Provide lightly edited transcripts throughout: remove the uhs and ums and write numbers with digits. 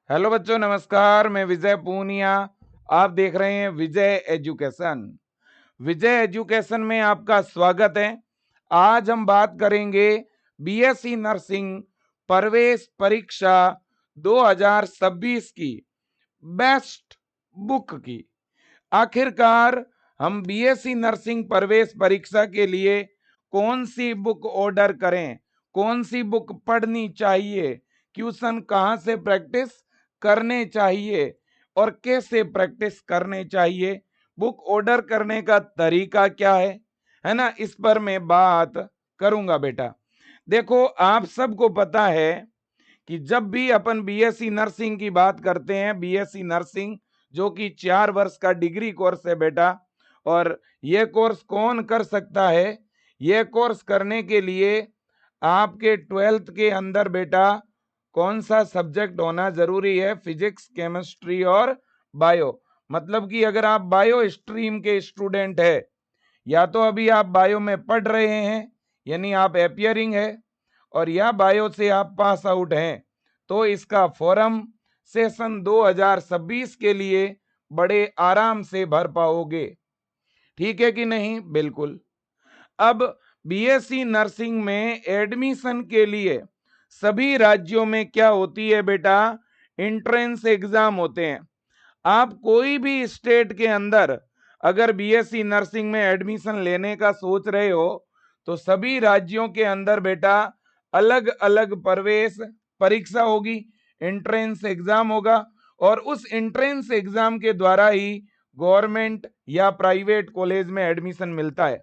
Hello बच्चों, नमस्कार। मैं विजय पूनिया। आप देख रहे हैं विजय एजुकेशन। विजय एजुकेशन में आपका स्वागत है। आज हम बात करेंगे बीएससी नर्सिंग प्रवेश परीक्षा 2026 की बेस्ट बुक की। आखिरकार हम बीएससी नर्सिंग प्रवेश परीक्षा के लिए कौन सी बुक ऑर्डर करें, कौन सी बुक पढ़नी चाहिए, क्वेश्चन कहाँ से प्रैक्टिस करने चाहिए और कैसे प्रैक्टिस करने चाहिए, बुक ऑर्डर करने का तरीका क्या है ना, इस पर मैं बात करूंगा बेटा। देखो, आप सबको पता है कि जब भी अपन बीएससी नर्सिंग की बात करते हैं, बीएससी नर्सिंग जो कि 4 वर्ष का डिग्री कोर्स है बेटा, और यह कोर्स कौन कर सकता है? यह कोर्स करने के लिए आपके 12th के अंदर बेटा कौन सा सब्जेक्ट होना जरूरी है? फिजिक्स, केमिस्ट्री और बायो। मतलब कि अगर आप बायो स्ट्रीम के स्टूडेंट है, या तो अभी आप बायो में पढ़ रहे हैं यानी आप एपियरिंग है, और या बायो से आप पास आउट हैं, तो इसका फॉर्म सेशन 2026 के लिए बड़े आराम से भर पाओगे। ठीक है कि नहीं? बिल्कुल। अब बीएससी नर्सिंग में एडमिशन के लिए सभी राज्यों में क्या होती है बेटा? एंट्रेंस एग्जाम होते हैं। आप कोई भी स्टेट के अंदर अगर बीएससी नर्सिंग में एडमिशन लेने का सोच रहे हो, तो सभी राज्यों के अंदर बेटा अलग अलग प्रवेश परीक्षा होगी, एंट्रेंस एग्जाम होगा, और उस एंट्रेंस एग्जाम के द्वारा ही गवर्नमेंट या प्राइवेट कॉलेज में एडमिशन मिलता है।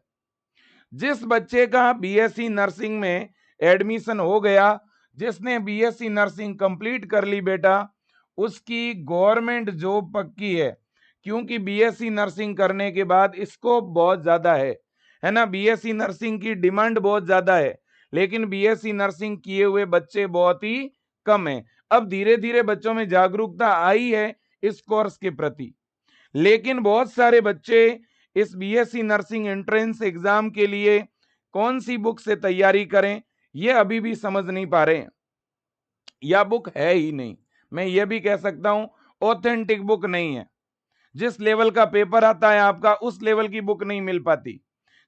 जिस बच्चे का बीएससी नर्सिंग में एडमिशन हो गया, जिसने बीएससी नर्सिंग कंप्लीट कर ली बेटा, उसकी गवर्नमेंट जॉब पक्की है। क्योंकि बीएससी नर्सिंग करने के बाद स्कोप बहुत ज्यादा है ना। बीएससी नर्सिंग की डिमांड बहुत ज्यादा है, लेकिन बीएससी नर्सिंग किए हुए बच्चे बहुत ही कम हैं। अब धीरे धीरे बच्चों में जागरूकता आई है इस कोर्स के प्रति, लेकिन बहुत सारे बच्चे इस बीएससी नर्सिंग एंट्रेंस एग्जाम के लिए कौन सी बुक से तैयारी करें, ये अभी भी समझ नहीं पा रहे हैं, या बुक है ही नहीं। मैं ये भी कह सकता हूं ऑथेंटिक बुक नहीं है। जिस लेवल का पेपर आता है आपका, उस लेवल की बुक नहीं मिल पाती।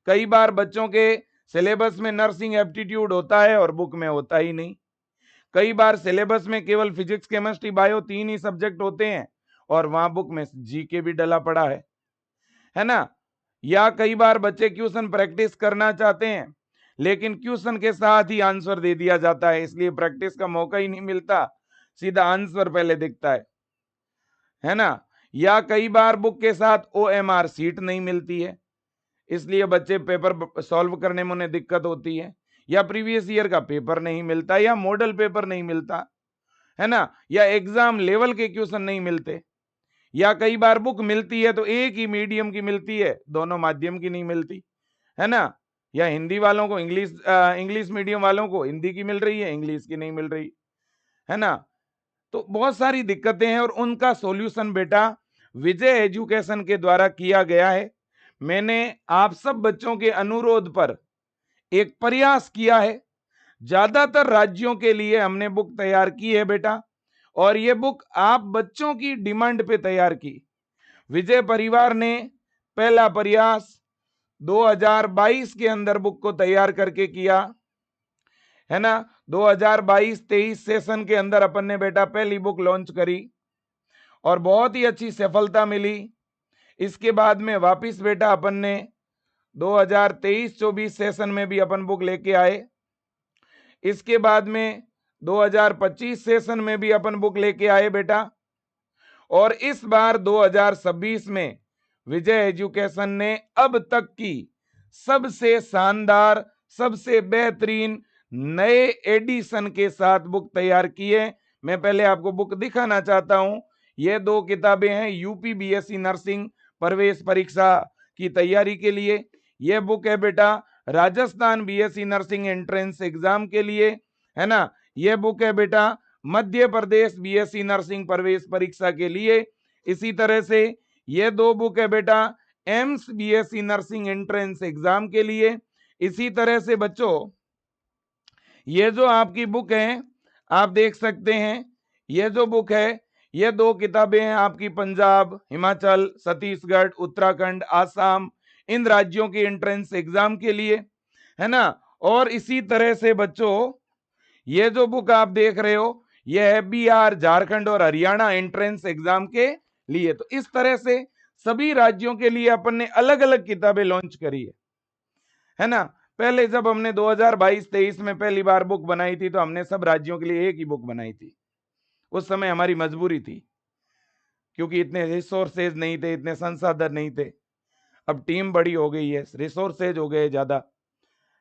कई बार बच्चों के सिलेबस में नर्सिंग एप्टीट्यूड होता है और बुक में होता ही नहीं। कई बार सिलेबस में केवल फिजिक्स, केमिस्ट्री, बायो 3 ही सब्जेक्ट होते हैं, और वहां बुक में जीके भी डला पड़ा है ना। या कई बार बच्चे क्वेश्चन प्रैक्टिस करना चाहते हैं, लेकिन क्वेश्चन के साथ ही आंसर दे दिया जाता है, इसलिए प्रैक्टिस का मौका ही नहीं मिलता, सीधा आंसर पहले दिखता है ना। या कई बार बुक के साथ ओएमआर सीट नहीं मिलती है, इसलिए बच्चे पेपर सॉल्व करने में उन्हें दिक्कत होती है। या प्रीवियस ईयर का पेपर नहीं मिलता, या मॉडल पेपर नहीं मिलता, है ना। या एग्जाम लेवल के क्वेश्चन नहीं मिलते। या कई बार बुक मिलती है तो एक ही मीडियम की मिलती है, दोनों माध्यम की नहीं मिलती, है ना। या हिंदी वालों को इंग्लिश मीडियम वालों को हिंदी की मिल रही है, इंग्लिश की नहीं मिल रही, है ना। तो बहुत सारी दिक्कतें हैं, और उनका सॉल्यूशन बेटा विजय एजुकेशन के द्वारा किया गया है। मैंने आप सब बच्चों के अनुरोध पर एक प्रयास किया है। ज्यादातर राज्यों के लिए हमने बुक तैयार की है बेटा, और ये बुक आप बच्चों की डिमांड पे तैयार की। विजय परिवार ने पहला प्रयास 2022 के अंदर बुक को तैयार करके किया, है ना। 2022-23 सेशन के अंदर अपन ने बेटा पहली बुक लॉन्च करी, और बहुत ही अच्छी सफलता मिली। इसके बाद में वापिस बेटा अपन ने 2023-24 सेशन में भी अपन बुक लेके आए। इसके बाद में 2025 सेशन में भी अपन बुक लेके आए बेटा, और इस बार 2026 में विजय एजुकेशन ने अब तक की सबसे शानदार, सबसे बेहतरीन नए एडिशन के साथ बुक तैयार की है। मैं पहले आपको बुक दिखाना चाहता हूं। ये 2 किताबें हैं यूपी बीएससी नर्सिंग प्रवेश परीक्षा की तैयारी के लिए। यह बुक है बेटा Rajasthan BSc nursing entrance exam के लिए, है ना। यह बुक है बेटा मध्य प्रदेश बीएससी नर्सिंग प्रवेश परीक्षा के लिए। इसी तरह से ये 2 बुक है बेटा AIIMS BSc nursing entrance exam के लिए। इसी तरह से बच्चों ये जो आपकी बुक है, आप देख सकते हैं, ये जो बुक है ये 2 किताबें हैं आपकी पंजाब, हिमाचल, छत्तीसगढ़, उत्तराखंड, आसाम, इन राज्यों की एंट्रेंस एग्जाम के लिए, है ना। और इसी तरह से बच्चों ये जो बुक आप देख रहे हो ये है बिहार, झारखंड और हरियाणा एंट्रेंस एग्जाम के लिए। तो इस तरह से सभी राज्यों के लिए अपन ने अलग अलग किताबें लॉन्च करी है ना। पहले जब हमने 2022-23 में पहली बार बुक बनाई थी तो हमने सब राज्यों के लिए एक ही बुक बनाई थी। उस समय हमारी मजबूरी थी क्योंकि इतने रिसोर्सेज नहीं थे, इतने संसाधन नहीं थे। अब टीम बड़ी हो गई है, रिसोर्सेज हो गए ज्यादा,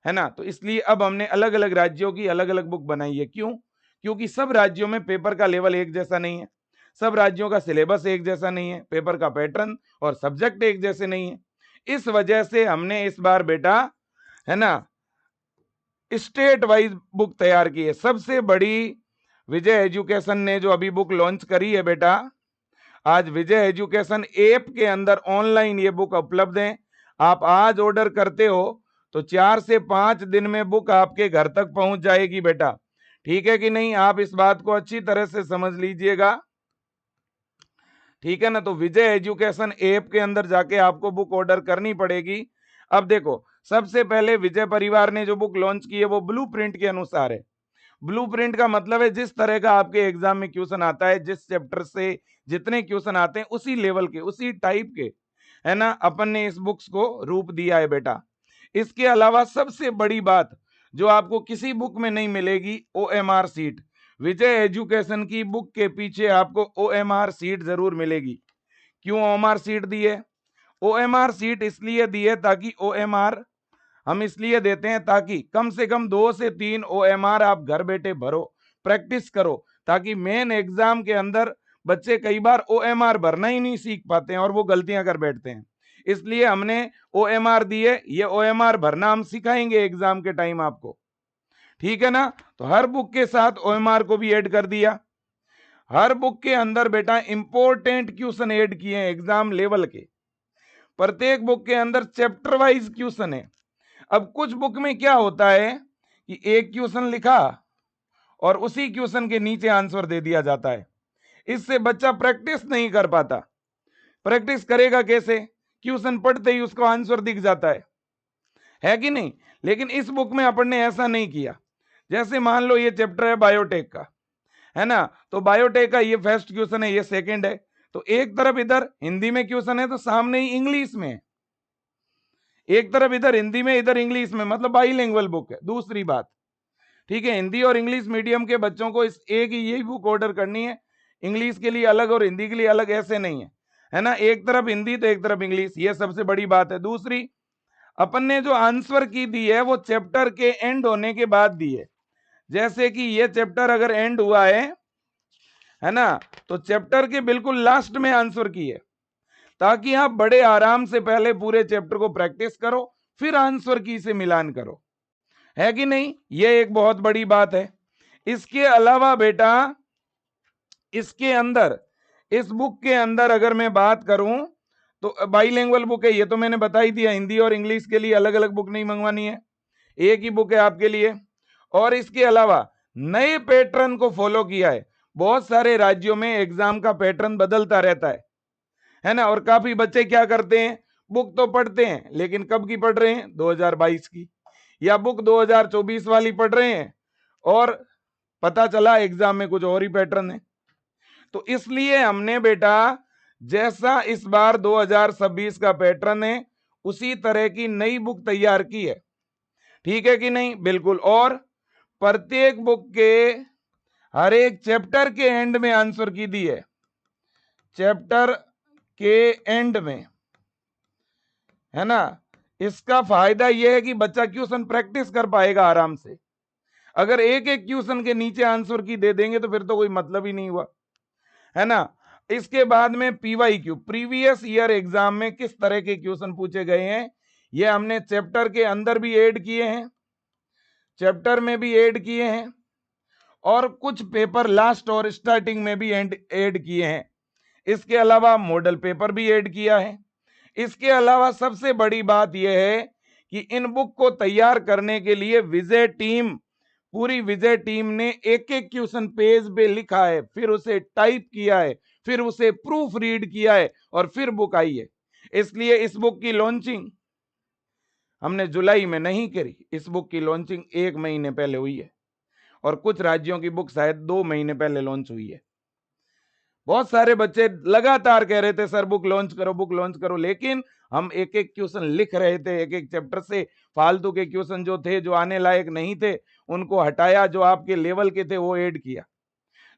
है ना। तो इसलिए अब हमने अलग अलग राज्यों की अलग अलग बुक बनाई है। क्यों? क्योंकि सब राज्यों में पेपर का लेवल एक जैसा नहीं है, सब राज्यों का सिलेबस एक जैसा नहीं है, पेपर का पैटर्न और सब्जेक्ट एक जैसे नहीं है। इस वजह से हमने इस बार बेटा, है ना, स्टेट वाइज बुक तैयार की है। सबसे बड़ी विजय एजुकेशन ने जो अभी बुक लॉन्च करी है बेटा, आज विजय एजुकेशन ऐप के अंदर ऑनलाइन ये बुक उपलब्ध है। आप आज ऑर्डर करते हो तो 4 से 5 दिन में बुक आपके घर तक पहुंच जाएगी बेटा, ठीक है कि नहीं? आप इस बात को अच्छी तरह से समझ लीजिएगा, ठीक है ना। तो विजय एजुकेशन ऐप के अंदर जाके आपको बुक ऑर्डर करनी पड़ेगी। अब देखो, सबसे पहले विजय परिवार ने जो बुक लॉन्च की है वो ब्लूप्रिंट के अनुसार है। ब्लूप्रिंट का मतलब है जिस तरह का आपके एग्जाम में क्वेश्चन आता है, जिस चैप्टर से जितने क्वेश्चन आते हैं उसी लेवल के, उसी टाइप के, है ना, अपन ने इस बुक्स को रूप दिया है बेटा। इसके अलावा सबसे बड़ी बात जो आपको किसी बुक में नहीं मिलेगी, OMR सीट। विजय एजुकेशन की बुक के पीछे आपको OMR सीट जरूर मिलेगी। क्यों OMR सीट दी है? OMR सीट इसलिए दी है ताकि OMR हम इसलिए देते हैं ताकि कम से कम 2 से 3 OMR आप घर बैठे भरो, प्रैक्टिस करो, ताकि मेन एग्जाम के अंदर बच्चे कई बार OMR भरना ही नहीं सीख पाते हैं और वो गलतियां कर बैठते हैं। इसलिए हमने OMR दिए, ये OMR भरना हम सिखाएंगे एग्जाम के टाइम आपको, ठीक है ना। तो हर बुक के साथ OMR को भी ऐड कर दिया। हर बुक के अंदर बेटा इंपॉर्टेंट क्वेश्चन ऐड किए हैं एग्जाम लेवल के। प्रत्येक बुक के अंदर चैप्टर वाइज क्वेश्चन है। अब कुछ बुक में क्या होता है कि एक क्वेश्चन लिखा और उसी क्वेश्चन के नीचे आंसर दे दिया जाता है, इससे बच्चा प्रैक्टिस नहीं कर पाता। प्रैक्टिस करेगा कैसे? क्वेश्चन पढ़ते ही उसको आंसर दिख जाता है कि नहीं? लेकिन इस बुक में अपन ने ऐसा नहीं किया। जैसे मान लो ये चैप्टर है बायोटेक का, है ना, तो बायोटेक का ये फर्स्ट क्वेश्चन है, ये सेकंड है, तो एक तरफ इधर हिंदी में क्वेश्चन है तो सामने ही इंग्लिश में, एक तरफ इधर हिंदी में इधर इंग्लिश में, मतलब बाईलिंगुअल बुक है। दूसरी बात, ठीक है, हिंदी और इंग्लिश मीडियम के बच्चों को इस एक ही यही बुक ऑर्डर करनी है, इंग्लिश के लिए अलग और हिंदी के लिए अलग ऐसे नहीं है ना। एक तरफ हिंदी तो एक तरफ इंग्लिश, ये सबसे बड़ी बात है। दूसरी, अपन ने जो आंसर की दी है वो चैप्टर के एंड होने के बाद दी है। जैसे कि ये चैप्टर अगर एंड हुआ है ना, तो चैप्टर के बिल्कुल लास्ट में आंसर की है, ताकि आप बड़े आराम से पहले पूरे चैप्टर को प्रैक्टिस करो, फिर आंसर की से मिलान करो, है कि नहीं? ये एक बहुत बड़ी बात है। इसके अलावा बेटा इसके अंदर, इस बुक के अंदर अगर मैं बात करूं तो बाईलिंगुअल बुक है, ये तो मैंने बता ही दिया। हिंदी और इंग्लिश के लिए अलग अलग बुक नहीं मंगवानी है, एक ही बुक है आपके लिए। और इसके अलावा नए पैटर्न को फॉलो किया है। बहुत सारे राज्यों में एग्जाम का पैटर्न बदलता रहता है ना। और काफी बच्चे क्या करते हैं, बुक तो पढ़ते हैं लेकिन कब की पढ़ रहे हैं? 2022 की, या बुक 2024 वाली पढ़ रहे हैं और पता चला एग्जाम में कुछ और ही पैटर्न है। तो इसलिए हमने बेटा जैसा इस बार 2026 का पैटर्न है उसी तरह की नई बुक तैयार की है, ठीक है कि नहीं? बिल्कुल। और प्रत्येक बुक के हर एक चैप्टर के एंड में आंसर की दी है, चैप्टर के एंड में, है ना। इसका फायदा यह है कि बच्चा क्वेश्चन प्रैक्टिस कर पाएगा आराम से। अगर एक एक क्वेश्चन के नीचे आंसर की दे देंगे तो फिर तो कोई मतलब ही नहीं हुआ, है ना। इसके बाद में PYQ, प्रीवियस ईयर एग्जाम में किस तरह के क्वेश्चन पूछे गए हैं, ये हमने चैप्टर के अंदर भी ऐड किए हैं, चैप्टर में भी ऐड किए हैं, और कुछ पेपर लास्ट और स्टार्टिंग में भी ऐड किए हैं। इसके अलावा मॉडल पेपर भी ऐड किया है। इसके अलावा सबसे बड़ी बात यह है कि इन बुक को तैयार करने के लिए विजय टीम पूरी विजय टीम ने एक एक क्वेश्चन पेज पे लिखा है, फिर उसे टाइप किया है, फिर उसे प्रूफ रीड किया है और फिर बुक आई है। इसलिए इस बुक की लॉन्चिंग हमने जुलाई में नहीं करी, इस बुक की लॉन्चिंग 1 महीने पहले हुई है और कुछ राज्यों की बुक शायद 2 महीने पहले लॉन्च हुई है। बहुत सारे बच्चे लगातार कह रहे थे सर बुक लॉन्च करो, बुक लॉन्च करो, लेकिन हम एक एक क्वेश्चन लिख रहे थे, एक एक चैप्टर से फालतू के क्वेश्चन जो थे, जो आने लायक नहीं थे, उनको हटाया, जो आपके लेवल के थे वो ऐड किया।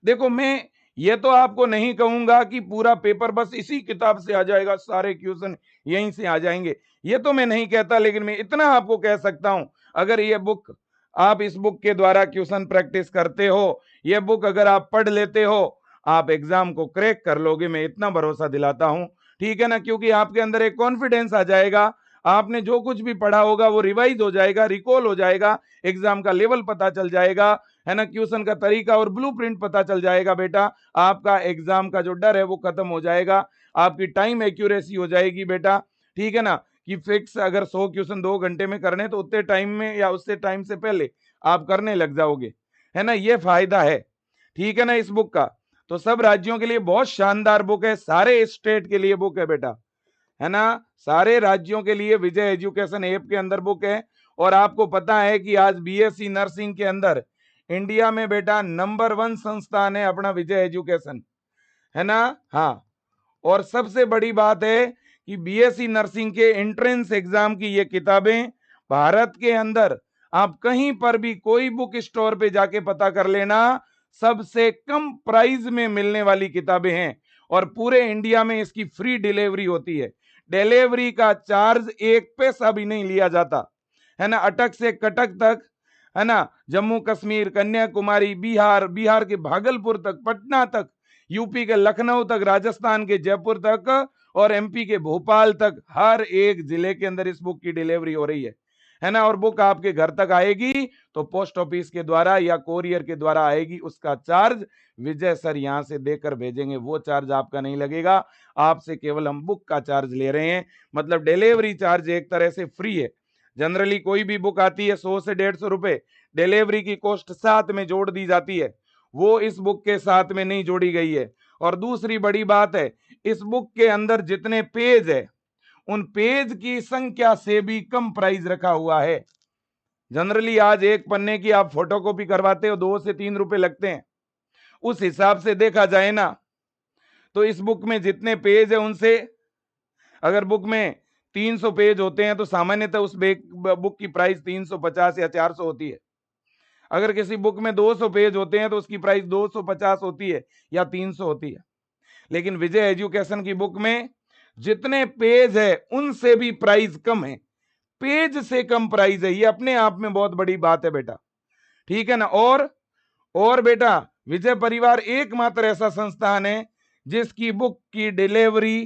देखो, मैं ये तो आपको नहीं कहूंगा कि पूरा पेपर बस इसी किताब से आ जाएगा, सारे क्वेश्चन यहीं से आ जाएंगे, ये तो मैं नहीं कहता, लेकिन मैं इतना आपको कह सकता हूं, अगर ये बुक आप इस बुक के द्वारा क्वेश्चन प्रैक्टिस करते हो, ये बुक अगर आप पढ़ लेते हो, आप एग्जाम को क्रैक कर लोगे, मैं इतना भरोसा दिलाता हूं। ठीक है ना, क्योंकि आपके अंदर एक कॉन्फिडेंस आ जाएगा, आपने जो कुछ भी पढ़ा होगा वो रिवाइज हो जाएगा, रिकॉल हो जाएगा, एग्जाम का लेवल पता चल जाएगा, है ना, क्वेश्चन का तरीका और ब्लूप्रिंट पता चल जाएगा। बेटा, आपका एग्जाम का जो डर है वो खत्म हो जाएगा, आपकी टाइम एक्यूरेसी हो जाएगी बेटा। ठीक है ना, कि फिक्स अगर 100 क्वेश्चन 2 घंटे में करने, तो उतने टाइम में या उससे टाइम से पहले आप करने लग जाओगे, है ना, ये फायदा है। ठीक है ना, इस बुक का तो सब राज्यों के लिए बहुत शानदार बुक है, सारे स्टेट के लिए बुक है बेटा, है ना, सारे राज्यों के लिए विजय एजुकेशन ऐप के अंदर बुक है। और आपको पता है कि आज बीएससी नर्सिंग के अंदर इंडिया में बेटा नंबर 1 संस्थान है अपना विजय एजुकेशन, है ना। हाँ, और सबसे बड़ी बात है कि बीएससी नर्सिंग के एंट्रेंस एग्जाम की ये किताबें भारत के अंदर आप कहीं पर भी कोई बुक स्टोर पे जाके पता कर लेना, सबसे कम प्राइस में मिलने वाली किताबें हैं और पूरे इंडिया में इसकी फ्री डिलीवरी होती है। डिलीवरी का चार्ज 1 पैसा भी नहीं लिया जाता, है ना, अटक से कटक तक, है ना, जम्मू कश्मीर, कन्याकुमारी, बिहार, बिहार के भागलपुर तक, पटना तक, यूपी के लखनऊ तक, राजस्थान के जयपुर तक और एमपी के भोपाल तक, हर एक जिले के अंदर इस बुक की डिलीवरी हो रही है ना। और बुक आपके घर तक आएगी तो पोस्ट ऑफिस के द्वारा या कोरियर के द्वारा आएगी, उसका चार्ज विजय सर यहां से देकर भेजेंगे, वो चार्ज आपका नहीं लगेगा, आपसे केवल हम बुक का चार्ज ले रहे हैं, मतलब डिलीवरी चार्ज एक तरह से फ्री है। जनरली कोई भी बुक आती है 100 से 150 रुपए, डिलीवरी की कॉस्ट साथ में जोड़ दी जाती है, वो इस बुक के साथ में नहीं जोड़ी गई है। और दूसरी बड़ी बात है, इस बुक के अंदर जितने पेज है उन पेज की संख्या से भी कम प्राइस रखा हुआ है। जनरली आज एक पन्ने की आप फोटोकॉपी करवाते हो 2 से 3 रुपए लगते हैं, उस हिसाब से देखा जाए ना तो इस बुक में जितने पेज है उनसे, अगर बुक में 300 पेज होते हैं तो सामान्यतः उस बुक की प्राइस 350 या 400 होती है। अगर किसी बुक में 200 पेज होते हैं तो उसकी प्राइस 250 होती है या 300 होती है। लेकिन विजय एजुकेशन की बुक में जितने पेज है उनसे भी प्राइस कम है, पेज से कम प्राइस है, ये अपने आप में बहुत बड़ी बात है बेटा। ठीक है ना। और बेटा, विजय परिवार एकमात्र ऐसा संस्थान है जिसकी बुक की डिलीवरी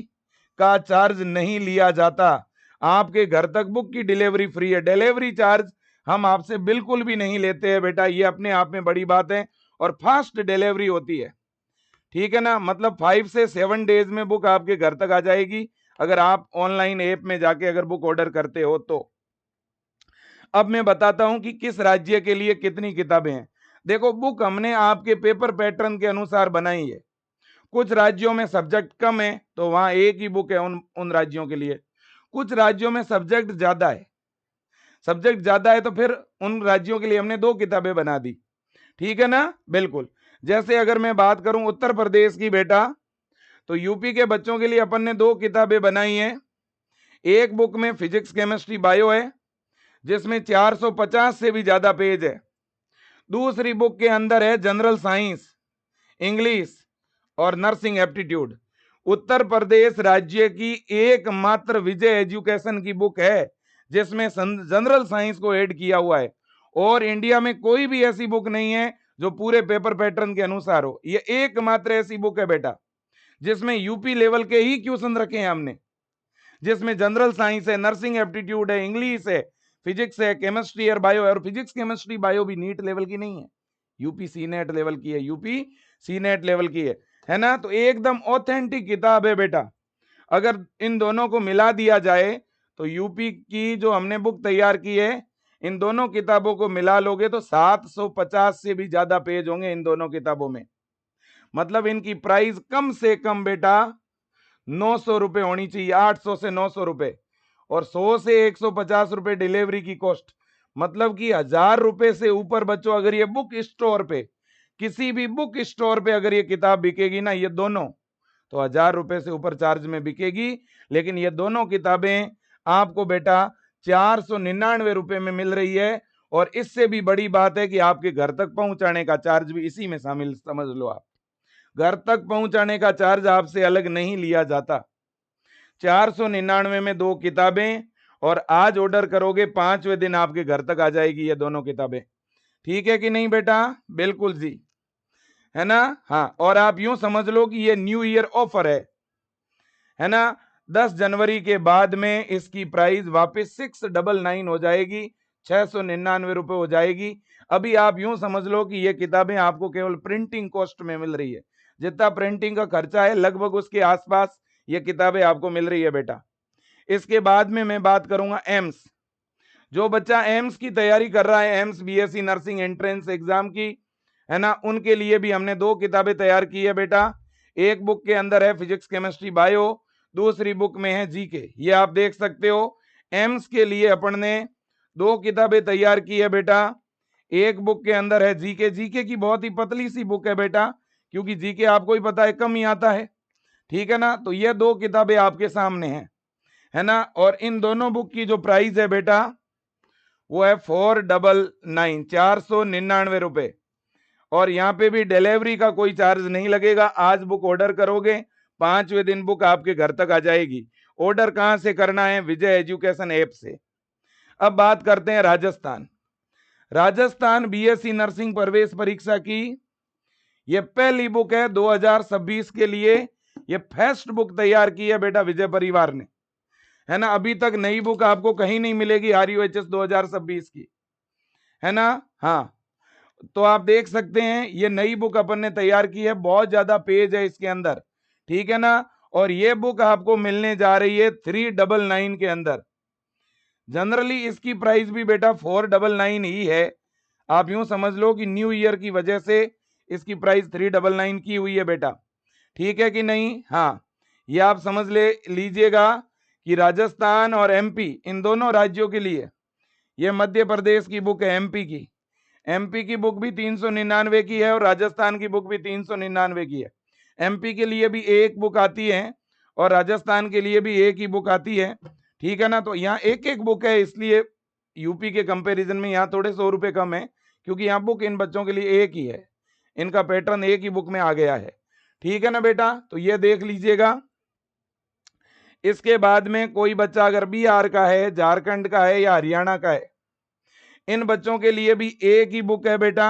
का चार्ज नहीं लिया जाता, आपके घर तक बुक की डिलीवरी फ्री है, डिलीवरी चार्ज हम आपसे बिल्कुल भी नहीं लेते हैं बेटा, ये अपने आप में बड़ी बात है। और फास्ट डिलीवरी होती है, ठीक है ना, मतलब 5 से 7 डेज में बुक आपके घर तक आ जाएगी, अगर आप ऑनलाइन ऐप में जाके अगर बुक ऑर्डर करते हो तो। अब मैं बताता हूं कि किस राज्य के लिए कितनी किताबें हैं। देखो, बुक हमने आपके पेपर पैटर्न के अनुसार बनाई है, कुछ राज्यों में सब्जेक्ट कम है तो वहां एक ही बुक है उन उन राज्यों के लिए, कुछ राज्यों में सब्जेक्ट ज्यादा है, तो फिर उन राज्यों के लिए हमने 2 किताबें बना दी। ठीक है ना, बिल्कुल। जैसे अगर मैं बात करूं उत्तर प्रदेश की बेटा, तो यूपी के बच्चों के लिए अपन ने 2 किताबें बनाई हैं। एक बुक में फिजिक्स, केमिस्ट्री, बायो है जिसमें 450 से भी ज्यादा पेज है। दूसरी बुक के अंदर है जनरल साइंस, इंग्लिश और नर्सिंग एप्टीट्यूड। उत्तर प्रदेश राज्य की एकमात्र विजय एजुकेशन की बुक है जिसमें जनरल साइंस को ऐड किया हुआ है, और इंडिया में कोई भी ऐसी बुक नहीं है जो पूरे पेपर पैटर्न के अनुसार हो, ये एकमात्र ऐसी बुक है बेटा जिसमें यूपी लेवल के ही क्वेश्चन रखे हैं हमने, जिसमें जनरल साइंस है, नर्सिंग एप्टीट्यूड है, इंग्लिश है, फिजिक्स है, केमिस्ट्री और बायो है। और फिजिक्स, केमिस्ट्री, बायो भी नीट लेवल की नहीं है, यूपी सी नेट लेवल की है, यूपी सी नेट लेवल की है ना। तो एकदम ऑथेंटिक किताब है बेटा, अगर इन दोनों को मिला दिया जाए तो यूपी की जो हमने बुक तैयार की है इन दोनों किताबों को मिला लोगे तो 750 से भी ज्यादा पेज होंगे इन दोनों किताबों में। मतलब इनकी प्राइस कम से कम बेटा 900 रुपए होनी चाहिए, 800 से 900 रुपए, और 100 से 150 रुपए डिलीवरी की कॉस्ट। मतलब कि 1000 रुपए से ऊपर बच्चों अगर ये बुक स्टोर पे, किसी भी बुक स्टोर पे अगर ये किताब बिकेगी ना, ये दोनों, तो 1000 रुपए से ऊपर चार्ज में बिकेगी। लेकिन ये दोनों किताबें आपको बेटा 499 रुपए में मिल रही है। और इससे भी बड़ी बात है कि आपके घर तक पहुंचाने का चार्ज भी इसी में शामिल, समझ लो आप। घर तक पहुंचाने का चार्ज आपसे अलग नहीं लिया जाता। 499 में 2 किताबें, और आज ऑर्डर करोगे 5वें दिन आपके घर तक आ जाएगी ये दोनों किताबें। ठीक है कि नहीं बेटा? बिल्कुल जी, है ना? हाँ, और आप यूं समझ लो कि ये न्यू ईयर ऑफर है ना? 10 जनवरी के बाद में इसकी प्राइस वापस 699 हो जाएगी, 699 रुपए हो जाएगी। अभी आप यूं समझ लो कि ये किताबें आपको केवल प्रिंटिंग कॉस्ट में मिल रही है। जितना प्रिंटिंग का खर्चा है लगभग उसके आसपास ये किताबें आपको मिल रही है बेटा। इसके बाद में मैं बात करूंगा एम्स। जो बच्चा एम्स की तैयारी कर रहा है, AIIMS BSc nursing entrance exam की, है ना, उनके लिए भी हमने 2 किताबें तैयार की है बेटा। एक बुक के अंदर है फिजिक्स केमिस्ट्री बायो, दूसरी बुक में है जीके। ये आप देख सकते हो। एम्स के लिए अपन ने 2 किताबें तैयार की है बेटा। एक बुक के अंदर है जीके। जीके की बहुत ही पतली सी बुक है बेटा, क्योंकि जीके आपको ही पता है कम ही आता है। ठीक है ना? तो ये 2 किताबें आपके सामने हैं, है ना? और इन दोनों बुक की जो प्राइस है बेटा वो है 499, 499 रुपए। और यहाँ पे भी डिलीवरी का कोई चार्ज नहीं लगेगा। आज बुक ऑर्डर करोगे 5वें दिन बुक आपके घर तक आ जाएगी। ऑर्डर कहां से करना है? विजय एजुकेशन ऐप से। अब बात करते हैं राजस्थान। राजस्थान बीएससी नर्सिंग प्रवेश परीक्षा की ये पहली बुक है 2026 के लिए। ये फर्स्ट बुक तैयार की है बेटा विजय परिवार ने, है ना? अभी तक नई बुक आपको कहीं नहीं मिलेगी आरयूएचएस 2026 की, है ना? हाँ, तो आप देख सकते हैं ये नई बुक अपन ने तैयार की है। बहुत ज्यादा पेज है इसके अंदर, ठीक है ना? और ये बुक आपको मिलने जा रही है 399 के अंदर। जनरली इसकी प्राइस भी बेटा 499 ही है। आप यूं समझ लो कि न्यू ईयर की वजह से इसकी प्राइस 399 की हुई है बेटा। ठीक है कि नहीं? हाँ, ये आप समझ लीजिएगा कि राजस्थान और एमपी, इन दोनों राज्यों के लिए ये मध्य प्रदेश की बुक है। एमपी की बुक भी 399 की है और राजस्थान की बुक भी 399 की है। एमपी के लिए भी एक बुक आती है और राजस्थान के लिए भी एक ही बुक आती है। ठीक है ना? तो यहाँ एक एक बुक है, इसलिए यूपी के कंपैरिजन में यहाँ थोड़े 100 रुपए कम है, क्योंकि यहाँ बुक इन बच्चों के लिए एक ही है। इनका पैटर्न एक ही बुक में आ गया है। ठीक है ना बेटा? तो ये देख लीजिएगा। इसके बाद में कोई बच्चा अगर बिहार का है, झारखंड का है या हरियाणा का है, इन बच्चों के लिए भी एक ही बुक है बेटा,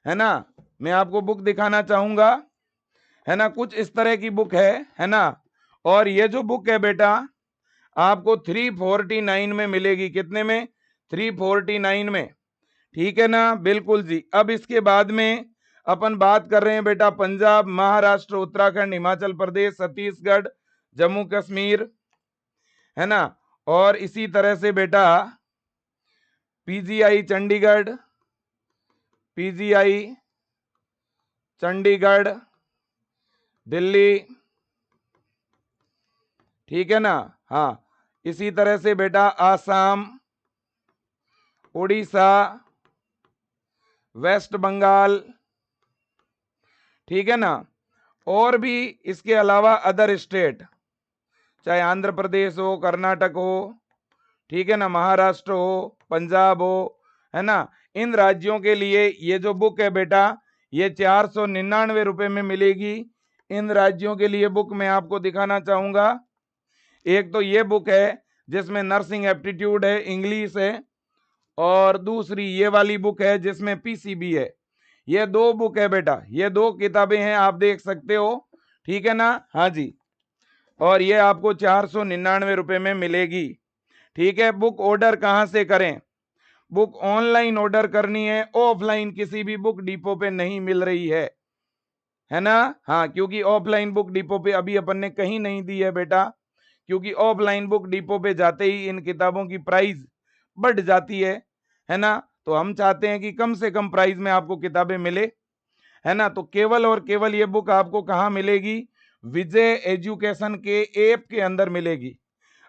है ना? मैं आपको बुक दिखाना चाहूंगा, है ना? कुछ इस तरह की बुक है ना? और ये जो बुक है बेटा आपको 349 में मिलेगी। कितने में? 349 में। ठीक है ना? बिल्कुल जी। अब इसके बाद में अपन बात कर रहे हैं बेटा पंजाब, महाराष्ट्र, उत्तराखंड, हिमाचल प्रदेश, छत्तीसगढ़, जम्मू कश्मीर, है ना? और इसी तरह से बेटा पीजीआई चंडीगढ़, पीजीआई चंडीगढ़, दिल्ली, ठीक है ना? हाँ, इसी तरह से बेटा आसाम, उड़ीसा, वेस्ट बंगाल, ठीक है ना? और भी इसके अलावा अदर स्टेट, चाहे आंध्र प्रदेश हो, कर्नाटक हो, ठीक है ना, महाराष्ट्र हो, पंजाब हो, है ना? इन राज्यों के लिए ये जो बुक है बेटा ये 499 रुपए में मिलेगी। इन राज्यों के लिए बुक मैं आपको दिखाना चाहूंगा। एक तो ये बुक है जिसमें नर्सिंग एप्टीट्यूड है, इंग्लिश है, और दूसरी ये वाली बुक है जिसमें पीसीबी है। ये 2 बुक है बेटा, ये 2 किताबें हैं, आप देख सकते हो। ठीक है ना? हाँ जी। और ये आपको 499 रुपए में मिलेगी। ठीक है? बुक ऑर्डर कहां से करें? बुक ऑनलाइन ऑर्डर करनी है, ऑफलाइन किसी भी बुक डिपो पे नहीं मिल रही है ना? हाँ, क्योंकि ऑफलाइन बुक डिपो पे अभी अपन ने कहीं नहीं दी है बेटा, क्योंकि ऑफलाइन बुक डिपो पे जाते ही इन किताबों की प्राइस बढ़ जाती है ना। तो हम चाहते हैं कि कम से कम प्राइस में आपको किताबें मिले, है ना। तो केवल और केवल ये बुक आपको कहाँ मिलेगी? विजय एजुकेशन के ऐप के अंदर मिलेगी।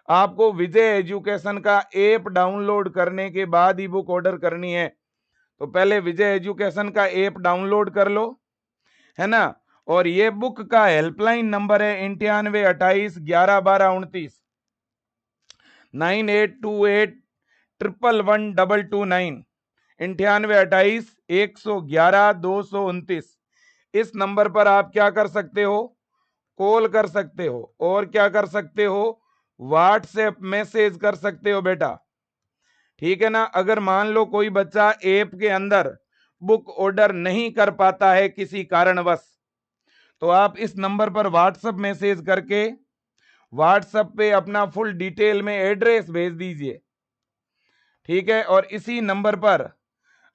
आपको विजय एजुकेशन का ऐप डाउनलोड करने के बाद ही बुक ऑर्डर करनी है। तो पहले विजय एजुकेशन का ऐप डाउनलोड कर लो, है ना। और ये बुक का हेल्पलाइन नंबर है 9828111229, 9828111229, 9828111229। इस नंबर पर आप क्या कर सकते हो? कॉल कर सकते हो, और क्या कर सकते हो? व्हाट्सएप मैसेज कर सकते हो बेटा, ठीक है ना। अगर मान लो कोई बच्चा ऐप के अंदर बुक ऑर्डर नहीं कर पाता है किसी कारणवश, तो आप इस नंबर पर व्हाट्सएप मैसेज करके व्हाट्सएप पे अपना फुल डिटेल में एड्रेस भेज दीजिए, ठीक है। और इसी नंबर पर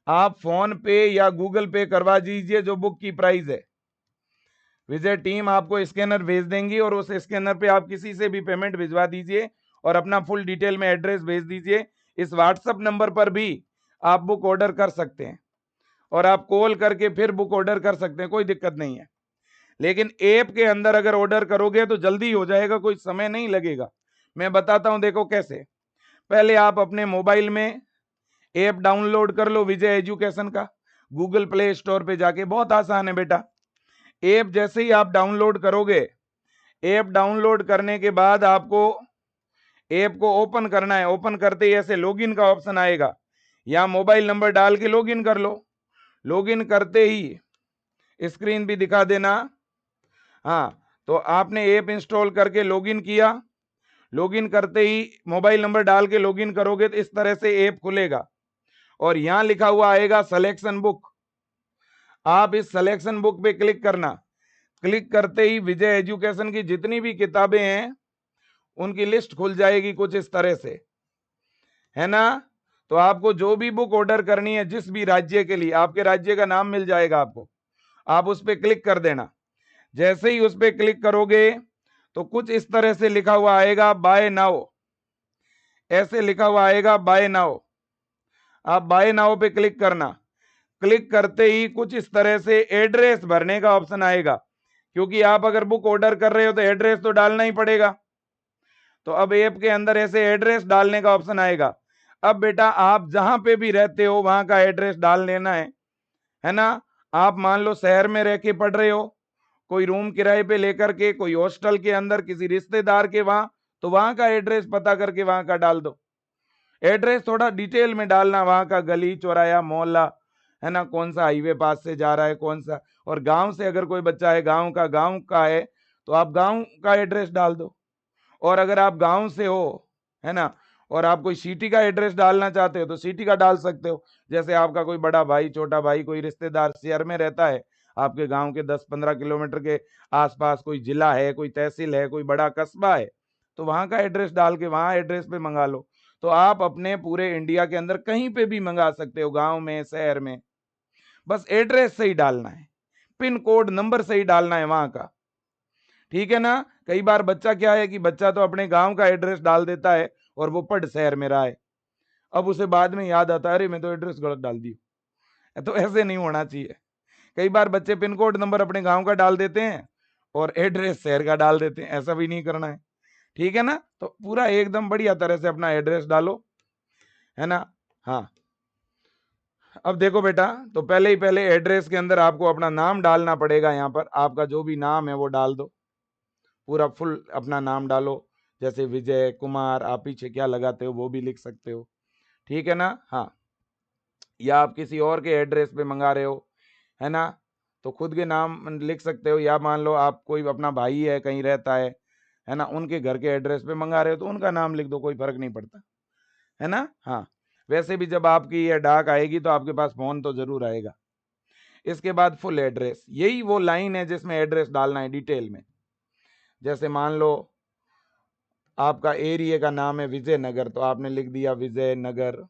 आप फोन पे या गूगल पे करवा दीजिए जो बुक की प्राइस है। विजय टीम आपको स्कैनर भेज देंगी और उस स्कैनर पे आप किसी से भी पेमेंट भिजवा दीजिए और अपना फुल डिटेल में एड्रेस भेज दीजिए। इस व्हाट्सएप नंबर पर भी आप बुक ऑर्डर कर सकते हैं और आप कॉल करके फिर बुक ऑर्डर कर सकते हैं, कोई दिक्कत नहीं है। लेकिन ऐप के अंदर अगर ऑर्डर करोगे तो जल्दी हो जाएगा, कोई समय नहीं लगेगा। मैं बताता हूं, देखो कैसे। पहले आप अपने मोबाइल में ऐप डाउनलोड कर लो विजय एजुकेशन का, गूगल प्ले स्टोर पे जाके। बहुत आसान है बेटा। ऐप जैसे ही आप डाउनलोड करोगे, ऐप डाउनलोड करने के बाद आपको ऐप को ओपन करना है। ओपन करते ही ऐसे लॉगिन का ऑप्शन आएगा, या मोबाइल नंबर डाल के लॉगिन कर लो। लॉगिन करते ही स्क्रीन भी दिखा देना। हाँ, तो आपने ऐप इंस्टॉल करके लॉगिन किया। लॉगिन करते ही मोबाइल नंबर डाल के लॉगिन करोगे तो इस तरह से ऐप खुलेगा और यहां लिखा हुआ आएगा सिलेक्शन बुक। आप इस सिलेक्शन बुक पे क्लिक करना। क्लिक करते ही विजय एजुकेशन की जितनी भी किताबें हैं उनकी लिस्ट खुल जाएगी कुछ इस तरह से, है ना। तो आपको जो भी बुक ऑर्डर करनी है, जिस भी राज्य के लिए, आपके राज्य का नाम मिल जाएगा आपको, आप उस पर क्लिक कर देना। जैसे ही उस पर क्लिक करोगे तो कुछ इस तरह से लिखा हुआ आएगा बाय नाउ, ऐसे लिखा हुआ आएगा बाय नाउ। आप बाय नाउ पे क्लिक करना। क्लिक करते ही कुछ इस तरह से एड्रेस भरने का ऑप्शन आएगा, क्योंकि आप अगर बुक ऑर्डर कर रहे हो तो एड्रेस तो डालना ही पड़ेगा। तो अब ऐप के अंदर ऐसे एड्रेस डालने का ऑप्शन आएगा। अब बेटा आप जहां पे भी रहते हो वहां का एड्रेस डाल लेना है ना। आप मान लो शहर में रह के पढ़ रहे हो, कोई रूम किराए पे लेकर के, कोई हॉस्टल के अंदर किसी रिश्तेदार के वहां, तो वहां का एड्रेस पता करके वहां का डाल दो। एड्रेस थोड़ा डिटेल में डालना, वहां का गली चौराया मोहल्ला, है ना, कौन सा हाईवे पास से जा रहा है, कौन सा। और गांव से अगर कोई बच्चा है गांव का है तो आप गांव का एड्रेस डाल दो। और अगर आप गांव से हो, है ना, और आप कोई सिटी का एड्रेस डालना चाहते हो तो सिटी का डाल सकते हो। जैसे आपका कोई बड़ा भाई, छोटा भाई, कोई रिश्तेदार शहर में रहता है, आपके गांव के 10-15 किलोमीटर के आसपास कोई जिला है, कोई तहसील है, कोई बड़ा कस्बा है, तो वहां का एड्रेस डाल के वहां एड्रेस पे मंगा लो। तो आप अपने पूरे इंडिया के अंदर कहीं पे भी मंगा सकते हो, गांव में, शहर में। बस एड्रेस सही डालना है, पिन कोड नंबर सही डालना है वहां का, ठीक है ना। कई बार बच्चा क्या है कि बच्चा तो अपने गांव का एड्रेस डाल देता है और वो पढ़ शहर में रहा है, अब उसे बाद में याद आता है अरे मैं तो एड्रेस गलत डाल दी। तो ऐसे नहीं होना चाहिए। कई बार बच्चे पिन कोड नंबर अपने गांव का डाल देते हैं और एड्रेस शहर का डाल देते हैं, ऐसा भी नहीं करना है, ठीक है ना। तो पूरा एकदम बढ़िया तरह से अपना एड्रेस डालो, है ना। हाँ, अब देखो बेटा, तो पहले एड्रेस के अंदर आपको अपना नाम डालना पड़ेगा। यहाँ पर आपका जो भी नाम है वो डाल दो, पूरा फुल अपना नाम डालो। जैसे विजय कुमार, आप पीछे क्या लगाते हो वो भी लिख सकते हो, ठीक है ना। हाँ, या आप किसी और के एड्रेस पे मंगा रहे हो, है ना, तो खुद के नाम लिख सकते हो। या मान लो आप कोई अपना भाई है कहीं रहता है ना, उनके घर के एड्रेस पे मंगा रहे हो तो उनका नाम लिख दो, कोई फर्क नहीं पड़ता, है ना। हाँ, वैसे भी जब आपकी ये डाक आएगी तो आपके पास फोन तो जरूर आएगा। इसके बाद फुल एड्रेस, यही वो लाइन है जिसमें एड्रेस डालना है डिटेल में। जैसे मान लो आपका एरिया का नाम है विजयनगर, तो आपने लिख दिया विजयनगर।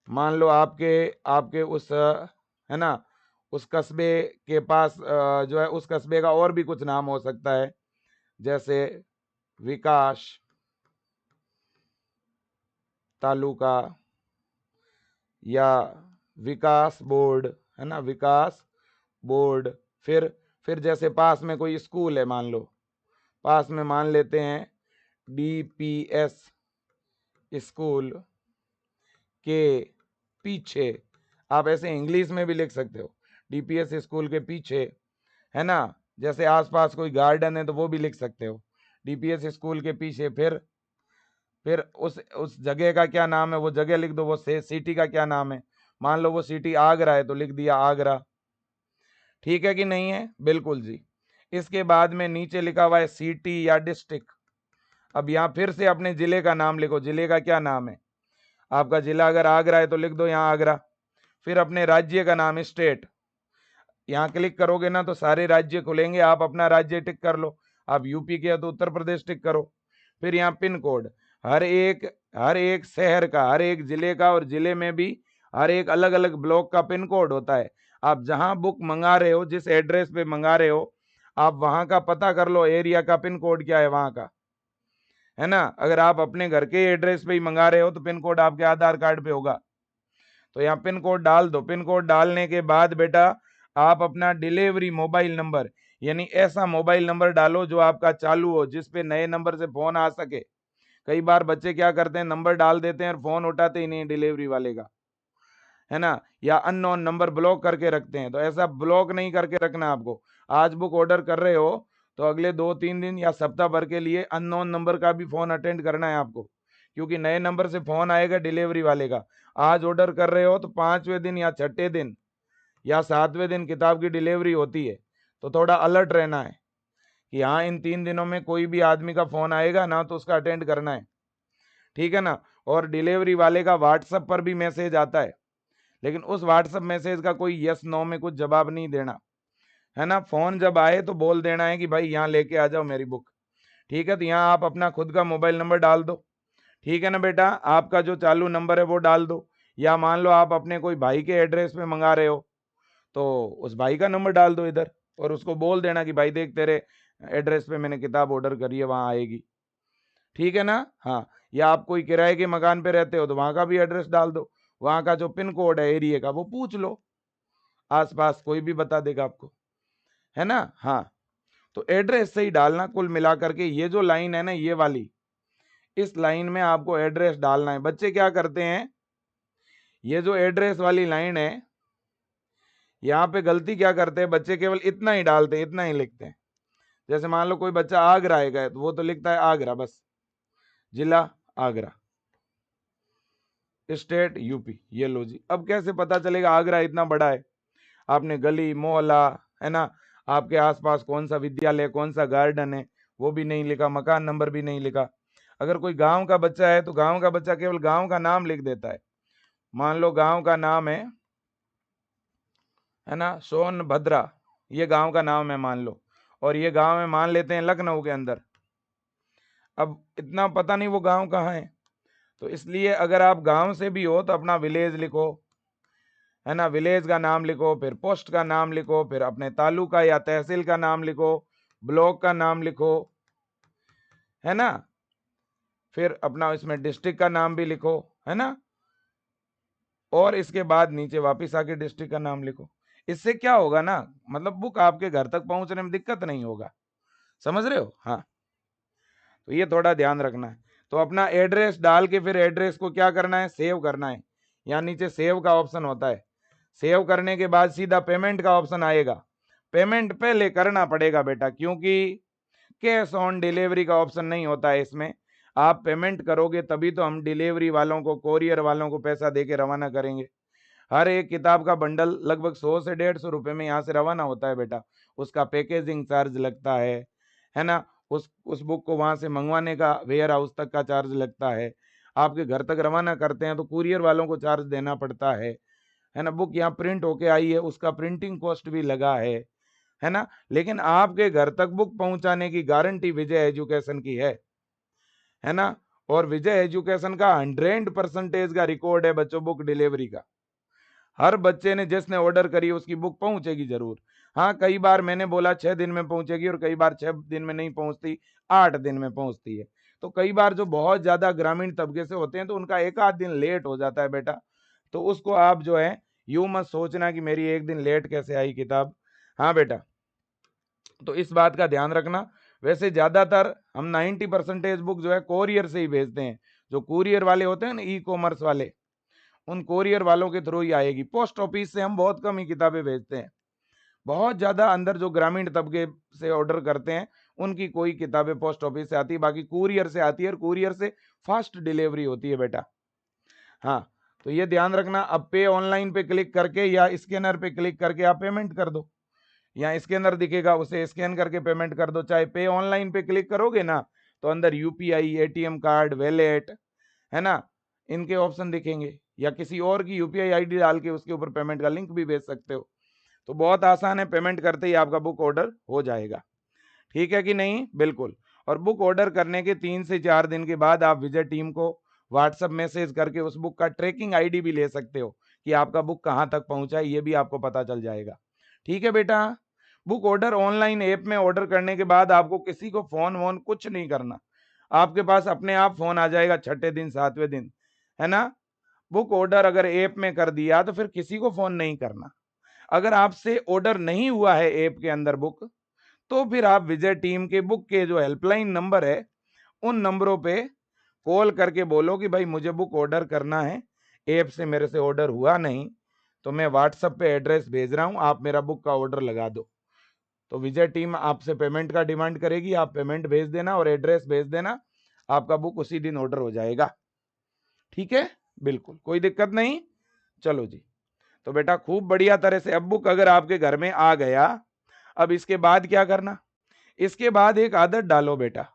मान लो आपके आपके उस है ना, उस कस्बे के पास जो है उस कस्बे का और भी कुछ नाम हो सकता है, जैसे विकास, तालुका या विकास बोर्ड, है ना, विकास बोर्ड। फिर जैसे पास में कोई स्कूल है, मान लो पास में मान लेते हैं DPS स्कूल के पीछे, आप ऐसे इंग्लिश में भी लिख सकते हो, DPS स्कूल के पीछे, है ना। जैसे आसपास कोई गार्डन है तो वो भी लिख सकते हो, DPS स्कूल के पीछे। फिर उस जगह का क्या नाम है, वो जगह लिख दो। वो सिटी का क्या नाम है, मान लो वो सिटी आगरा है तो लिख दिया आगरा। ठीक है कि नहीं है? बिल्कुल जी। इसके बाद में नीचे लिखा हुआ है सिटी या डिस्ट्रिक्ट। अब यहाँ फिर से अपने जिले का नाम लिखो, जिले का क्या नाम है। आपका जिला अगर आगरा है तो लिख दो यहाँ आगरा। फिर अपने राज्य का नाम, स्टेट, यहाँ क्लिक करोगे ना तो सारे राज्य खुलेंगे, आप अपना राज्य टिक कर लो। आप यूपी के तो उत्तर प्रदेश टिक करो। फिर यहाँ पिन कोड, हर एक शहर का, हर एक जिले का, और जिले में भी हर एक अलग अलग ब्लॉक का पिन कोड होता है। आप जहां बुक मंगा रहे हो, जिस एड्रेस पे मंगा रहे हो, आप वहां का पता कर लो, एरिया का पिन कोड क्या है वहां का, है ना। अगर आप अपने घर के एड्रेस पे ही मंगा रहे हो तो पिन कोड आपके आधार कार्ड पे होगा। तो यहाँ पिन कोड डाल दो। पिन कोड डालने के बाद बेटा आप अपना डिलीवरी मोबाइल नंबर, यानी ऐसा मोबाइल नंबर डालो जो आपका चालू हो, जिसपे नए नंबर से फोन आ सके। कई बार बच्चे क्या करते हैं, नंबर डाल देते हैं और फोन उठाते ही नहीं डिलीवरी वाले का, है ना, या अननोन नंबर ब्लॉक करके रखते हैं। तो ऐसा ब्लॉक नहीं करके रखना आपको। आज बुक ऑर्डर कर रहे हो तो अगले 2-3 दिन या सप्ताह भर के लिए अननोन नंबर का भी फोन अटेंड करना है आपको, क्योंकि नए नंबर से फोन आएगा डिलीवरी वाले का। आज ऑर्डर कर रहे हो तो 5वें दिन या 6ठे दिन या 7वें दिन किताब की डिलीवरी होती है, तो थोड़ा अलर्ट रहना है कि हाँ इन 3 दिनों में कोई भी आदमी का फोन आएगा ना तो उसका अटेंड करना है। ठीक है ना। और डिलीवरी वाले का व्हाट्सएप पर भी मैसेज आता है, लेकिन उस व्हाट्सएप मैसेज का कोई यस नो में कुछ जवाब नहीं देना, है ना। फोन जब आए तो बोल देना है कि भाई यहाँ लेके आ जाओ मेरी बुक। ठीक है, तो यहाँ आप अपना खुद का मोबाइल नंबर डाल दो। ठीक है ना बेटा, आपका जो चालू नंबर है वो डाल दो, या मान लो आप अपने कोई भाई के एड्रेस पे मंगा रहे हो तो उस भाई का नंबर डाल दो इधर, और उसको बोल देना कि भाई देख तेरे एड्रेस पे मैंने किताब ऑर्डर करी है, वहां आएगी। ठीक है ना। हाँ, या आप कोई किराए के मकान पे रहते हो तो वहां का भी एड्रेस डाल दो, वहां का जो पिन कोड है एरिया का वो पूछ लो, आसपास कोई भी बता देगा आपको, है ना। हाँ, तो एड्रेस से ही डालना। कुल मिलाकर के ये जो लाइन है ना, ये वाली, इस लाइन में आपको एड्रेस डालना है। बच्चे क्या करते हैं, ये जो एड्रेस वाली लाइन है, यहाँ पे गलती क्या करते हैं बच्चे, केवल इतना ही डालते हैं, इतना ही लिखते हैं। जैसे मान लो कोई बच्चा आगरा आएगा तो वो तो लिखता है आगरा बस, जिला आगरा, स्टेट यूपी। ये लो जी। अब कैसे पता चलेगा आगरा इतना बड़ा है? आपने गली मोहल्ला, है ना, आपके आसपास कौन सा विद्यालय, कौन सा गार्डन है, वो भी नहीं लिखा, मकान नंबर भी नहीं लिखा। अगर कोई गांव का बच्चा है तो गांव का बच्चा केवल गांव का नाम लिख देता है। मान लो गांव का नाम है ना, सोनभद्रा, ये गांव का नाम है मान लो, और ये गांव है मान लेते हैं लखनऊ के अंदर। अब इतना पता नहीं वो गांव कहाँ है, तो इसलिए अगर आप गांव से भी हो तो अपना विलेज लिखो, है ना, विलेज का नाम लिखो, फिर पोस्ट का नाम लिखो, फिर अपने तालुका या तहसील का नाम लिखो, ब्लॉक का नाम लिखो, है ना, फिर अपना इसमें डिस्ट्रिक्ट का नाम भी लिखो, है ना, और इसके बाद नीचे वापस आके डिस्ट्रिक्ट का नाम लिखो। इससे क्या होगा ना, मतलब बुक आपके घर तक पहुंचने में दिक्कत नहीं होगा। समझ रहे हो? हाँ, तो ये थोड़ा ध्यान रखना है। तो अपना एड्रेस डाल के फिर एड्रेस को क्या करना है, सेव करना है। यहाँ नीचे सेव का ऑप्शन होता है। सेव करने के बाद सीधा पेमेंट का ऑप्शन आएगा। पेमेंट पहले करना पड़ेगा बेटा, क्योंकि कैश ऑन डिलीवरी का ऑप्शन नहीं होता है इसमें। आप पेमेंट करोगे तभी तो हम डिलीवरी वालों को, कोरियर वालों को पैसा दे के रवाना करेंगे। हर एक किताब का बंडल लगभग 100 से 150 रुपए में यहाँ से रवाना होता है बेटा। उसका पैकेजिंग चार्ज लगता है ना, उस बुक को वहां से मंगवाने का वेयर हाउस तक का चार्ज लगता है। आपके घर तक रवाना करते हैं तो कुरियर वालों को चार्ज देना पड़ता है ना। बुक यहाँ प्रिंट होके आई है, उसका प्रिंटिंग कॉस्ट भी लगा है ना। लेकिन आपके घर तक बुक पहुंचाने की गारंटी विजय एजुकेशन की है ना। और विजय एजुकेशन का 100% का रिकॉर्ड है बच्चों बुक डिलीवरी का। हर बच्चे ने जिसने ऑर्डर करी उसकी बुक पहुंचेगी जरूर। हाँ, कई बार मैंने बोला 6 दिन में पहुंचेगी और कई बार 6 दिन में नहीं पहुंचती, 8 दिन में पहुंचती है। तो कई बार जो बहुत ज्यादा ग्रामीण तबके से होते हैं तो उनका एक आध दिन लेट हो जाता है बेटा, तो उसको आप जो है यूं मत सोचना कि मेरी एक दिन लेट कैसे आई किताब। हाँ बेटा, तो इस बात का ध्यान रखना। वैसे ज्यादातर हम 90% बुक जो है कोरियर से ही भेजते हैं। जो कुरियर वाले होते हैं ना, ई कॉमर्स वाले, उन कोरियर वालों के थ्रू ही आएगी। पोस्ट ऑफिस से हम बहुत कम ही किताबें भेजते हैं। बहुत ज्यादा अंदर जो ग्रामीण तबके से ऑर्डर करते हैं उनकी कोई किताबें पोस्ट ऑफिस से आती है, बाकी कुरियर से आती है, और कुरियर से फास्ट डिलीवरी होती है बेटा। हाँ, तो ये ध्यान रखना। अब पे ऑनलाइन पे क्लिक करके या स्कैनर पे क्लिक करके आप पेमेंट कर दो। यहाँ स्कैनर दिखेगा, उसे स्कैन करके पेमेंट कर दो। चाहे पे ऑनलाइन पे क्लिक करोगे ना तो अंदर यूपीआई, एटीएम कार्ड, वैलेट, है ना, इनके ऑप्शन दिखेंगे, या किसी और की यूपीआई आईडी डाल के उसके ऊपर पेमेंट का लिंक भी भेज सकते हो। तो बहुत आसान है, पेमेंट करते ही आपका बुक ऑर्डर हो जाएगा। ठीक है कि नहीं? बिल्कुल। और बुक ऑर्डर करने के 3 से 4 दिन के बाद आप विजय टीम को व्हाट्सएप मैसेज करके उस बुक का ट्रैकिंग आईडी भी ले सकते हो कि आपका बुक कहां तक पहुंचा है, ये भी आपको पता चल जाएगा। ठीक है बेटा? बुक ऑर्डर ऑनलाइन ऐप में ऑर्डर करने के बाद आपको किसी को फोन वोन कुछ नहीं करना। आपके पास अपने आप फोन आ जाएगा छठे दिन, सातवें दिन, है ना। बुक ऑर्डर अगर ऐप में कर दिया तो फिर किसी को फोन नहीं करना। अगर आपसे ऑर्डर नहीं हुआ है ऐप के अंदर बुक, तो फिर आप विजय टीम के बुक के जो हेल्पलाइन नंबर है उन नंबरों पे कॉल करके बोलो कि भाई मुझे बुक ऑर्डर करना है, ऐप से मेरे से ऑर्डर हुआ नहीं, तो मैं व्हाट्सएप पे एड्रेस भेज रहा हूं, आप मेरा बुक का ऑर्डर लगा दो। तो विजय टीम आपसे पेमेंट का डिमांड करेगी, आप पेमेंट भेज देना और एड्रेस भेज देना, आपका बुक उसी दिन ऑर्डर हो जाएगा। ठीक है? बिल्कुल, कोई दिक्कत नहीं। चलो जी, तो बेटा खूब बढ़िया तरह से अब बुक अगर आपके घर में आ गया, अब इसके बाद क्या करना? इसके बाद एक आदत डालो बेटा।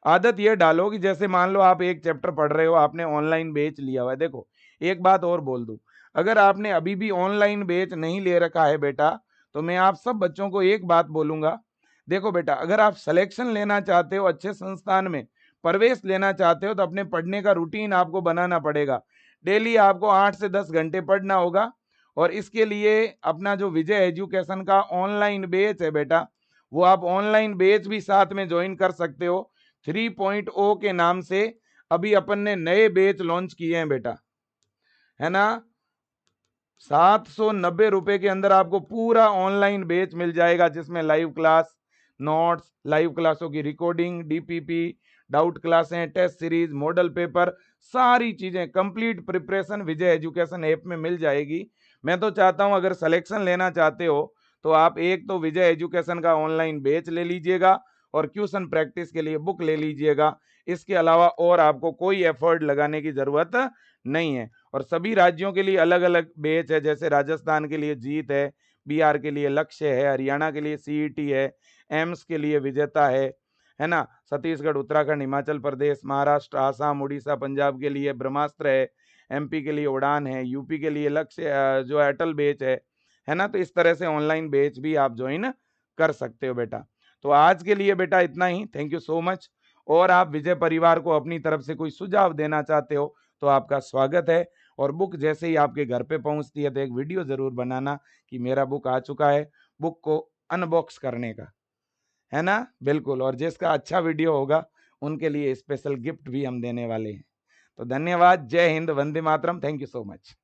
आदत ये डालो कि जैसे मान लो आप एक चैप्टर पढ़ रहे हो, आपने ऑनलाइन बेच लिया हुआ है। देखो, एक बात और बोल दूं, अगर आपने अभी भी ऑनलाइन बेच नहीं ले रखा है बेटा, तो मैं आप सब बच्चों को एक बात बोलूंगा। देखो बेटा, अगर आप सिलेक्शन लेना चाहते हो, अच्छे संस्थान में प्रवेश लेना चाहते हो, तो अपने पढ़ने का रूटीन आपको बनाना पड़ेगा। डेली आपको 8 से 10 घंटे पढ़ना होगा। और इसके लिए अपना जो विजय एजुकेशन का ऑनलाइन बेच है बेटा, वो आप ऑनलाइन बेच भी साथ में ज्वाइन कर सकते हो। 3.0 के नाम से अभी अपन ने नए बेच लॉन्च किए हैं बेटा, है ना। 790 रुपए के अंदर आपको पूरा ऑनलाइन बेच मिल जाएगा, जिसमें लाइव क्लास, नोट्स, लाइव क्लासों की रिकॉर्डिंग, डीपीपी, डाउट क्लासें, टेस्ट सीरीज, मॉडल पेपर, सारी चीजें कंप्लीट प्रिपरेशन विजय एजुकेशन ऐप में मिल जाएगी। मैं तो चाहता हूं अगर सिलेक्शन लेना चाहते हो तो आप एक तो विजय एजुकेशन का ऑनलाइन बेच ले लीजिएगा और क्वेश्चन प्रैक्टिस के लिए बुक ले लीजिएगा। इसके अलावा और आपको कोई एफर्ट लगाने की जरूरत नहीं है। और सभी राज्यों के लिए अलग अलग बेच है, जैसे राजस्थान के लिए जीत है, बिहार के लिए लक्ष्य है, हरियाणा के लिए सीईटी है, एम्स के लिए विजेता है ना, छत्तीसगढ़, उत्तराखंड, हिमाचल प्रदेश, महाराष्ट्र, आसाम, उड़ीसा, पंजाब के लिए ब्रह्मास्त्र है, एमपी के लिए उड़ान है, यूपी के लिए लक्ष्य जो अटल बेच है ना। तो इस तरह से ऑनलाइन बेच भी आप ज्वाइन कर सकते हो बेटा। तो आज के लिए बेटा इतना ही, थैंक यू सो मच। और आप विजय परिवार को अपनी तरफ से कोई सुझाव देना चाहते हो तो आपका स्वागत है। और बुक जैसे ही आपके घर पे पहुंचती है तो एक वीडियो जरूर बनाना कि मेरा बुक आ चुका है, बुक को अनबॉक्स करने का, है ना। बिल्कुल, और जिसका अच्छा वीडियो होगा उनके लिए स्पेशल गिफ्ट भी हम देने वाले हैं। तो धन्यवाद, जय Hind, Vande Mataram, thank you so much.